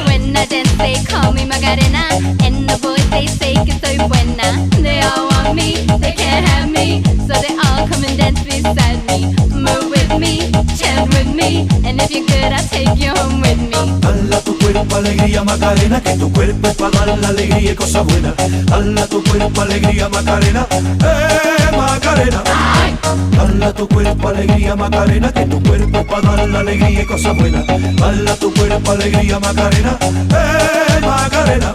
When I dance, they call me Macarena, and the boys they say que soy buena. They all want me, they can't have me, so they all come and dance beside me. Move with me, chant with me, and if you're good, I'll take you home with me. Dala tu cuerpo alegría Macarena, que tu cuerpo es para dar la alegría y cosas buenas. Dala tu cuerpo alegría Macarena, Macarena. Dala tu cuerpo alegría Macarena, que tu cuerpo es para dar la alegría y cosas buenas. Dala tu cuerpo alegría Macarena, Macarena.